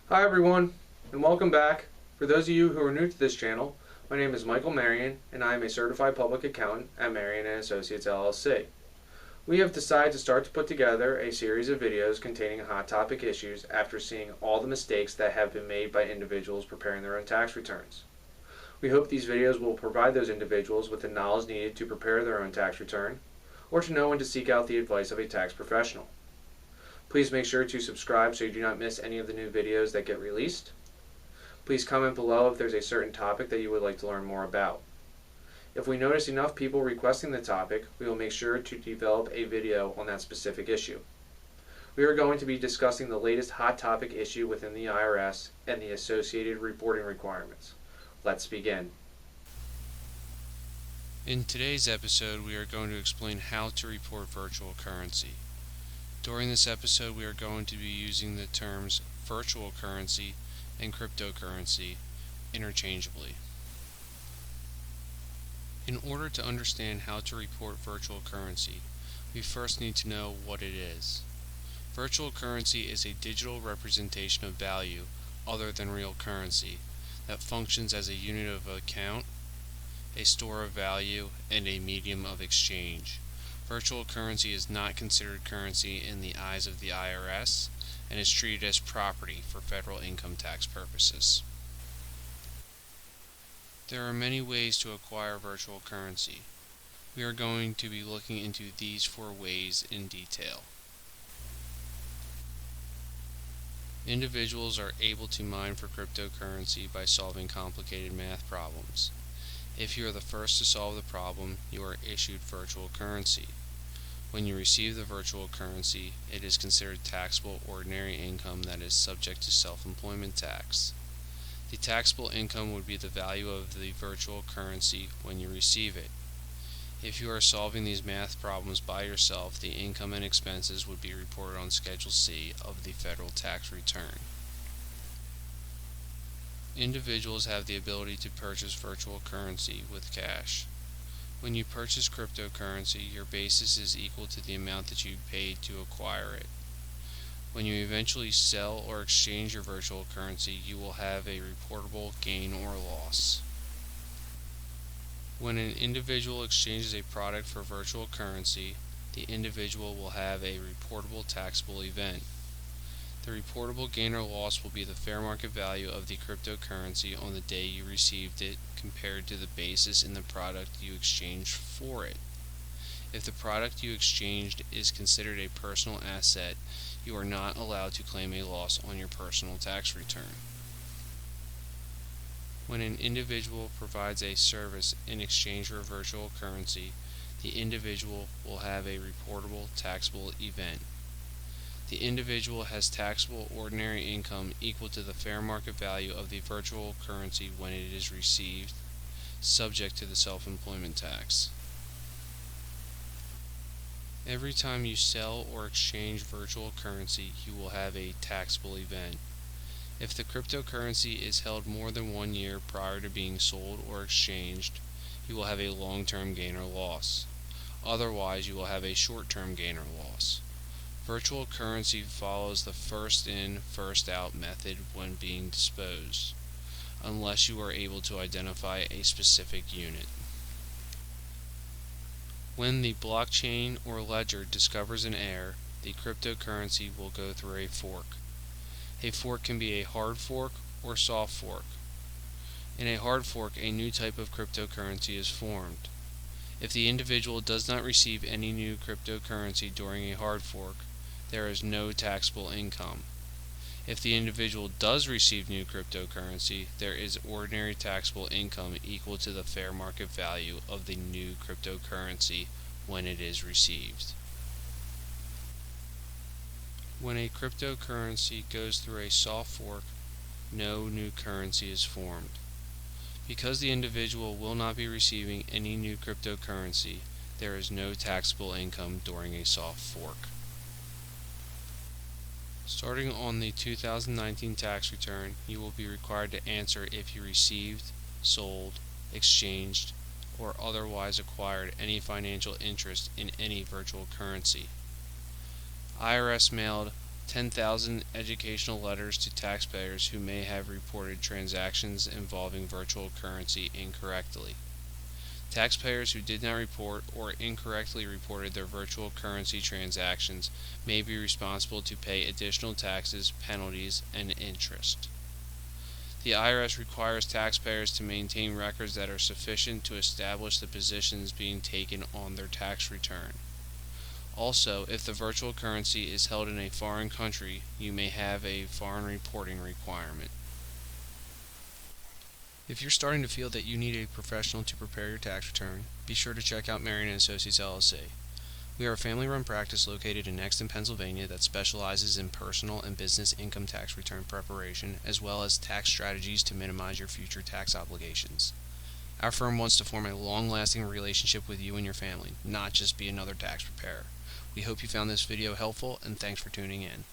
Hi everyone, and welcome back. For those of you who are new to this channel, my name is Michael Marion, and I am a certified public accountant at Marion & Associates LLC. We have decided to start to put together a series of videos containing hot topic issues after seeing all the mistakes that have been made by individuals preparing their own tax returns. We hope these videos will provide those individuals with the knowledge needed to prepare their own tax return, or to know when to seek out the advice of a tax professional. Please make sure to subscribe so you do not miss any of the new videos that get released. Please comment below if there's a certain topic that you would like to learn more about. If we notice enough people requesting the topic, we will make sure to develop a video on that specific issue. We are going to be discussing the latest hot topic issue within the IRS and the associated reporting requirements. Let's begin. In today's episode, we are going to explain how to report virtual currency. During this episode, we are going to be using the terms virtual currency and cryptocurrency interchangeably. In order to understand how to report virtual currency, we first need to know what it is. Virtual currency is a digital representation of value other than real currency that functions as a unit of account, a store of value, and a medium of exchange. Virtual currency is not considered currency in the eyes of the IRS and is treated as property for federal income tax purposes. There are many ways to acquire virtual currency. We are going to be looking into these 4 ways in detail. Individuals are able to mine for cryptocurrency by solving complicated math problems. If you are the first to solve the problem, you are issued virtual currency. When you receive the virtual currency, it is considered taxable ordinary income that is subject to self-employment tax. The taxable income would be the value of the virtual currency when you receive it. If you are solving these math problems by yourself, the income and expenses would be reported on Schedule C of the federal tax return. Individuals have the ability to purchase virtual currency with cash. When you purchase cryptocurrency, your basis is equal to the amount that you paid to acquire it. When you eventually sell or exchange your virtual currency, you will have a reportable gain or loss. When an individual exchanges a product for virtual currency, the individual will have a reportable taxable event. The reportable gain or loss will be the fair market value of the cryptocurrency on the day you received it compared to the basis in the product you exchanged for it. If the product you exchanged is considered a personal asset, you are not allowed to claim a loss on your personal tax return. When an individual provides a service in exchange for virtual currency, the individual will have a reportable taxable event. The individual has taxable ordinary income equal to the fair market value of the virtual currency when it is received, subject to the self-employment tax. Every time you sell or exchange virtual currency, you will have a taxable event. If the cryptocurrency is held more than 1 year prior to being sold or exchanged, you will have a long-term gain or loss. Otherwise, you will have a short-term gain or loss. Virtual currency follows the first in, first out method when being disposed, unless you are able to identify a specific unit. When the blockchain or ledger discovers an error, the cryptocurrency will go through a fork. A fork can be a hard fork or soft fork. In a hard fork, a new type of cryptocurrency is formed. If the individual does not receive any new cryptocurrency during a hard fork, there is no taxable income. If the individual does receive new cryptocurrency, there is ordinary taxable income equal to the fair market value of the new cryptocurrency when it is received. When a cryptocurrency goes through a soft fork, no new currency is formed. Because the individual will not be receiving any new cryptocurrency, there is no taxable income during a soft fork. Starting on the 2019 tax return, you will be required to answer if you received, sold, exchanged, or otherwise acquired any financial interest in any virtual currency. IRS mailed 10,000 educational letters to taxpayers who may have reported transactions involving virtual currency incorrectly. Taxpayers who did not report or incorrectly reported their virtual currency transactions may be responsible to pay additional taxes, penalties, and interest. The IRS requires taxpayers to maintain records that are sufficient to establish the positions being taken on their tax return. Also, if the virtual currency is held in a foreign country, you may have a foreign reporting requirement. If you're starting to feel that you need a professional to prepare your tax return, be sure to check out Marion & Associates LLC. We are a family-run practice located in Exton, Pennsylvania that specializes in personal and business income tax return preparation as well as tax strategies to minimize your future tax obligations. Our firm wants to form a long-lasting relationship with you and your family, not just be another tax preparer. We hope you found this video helpful, and thanks for tuning in.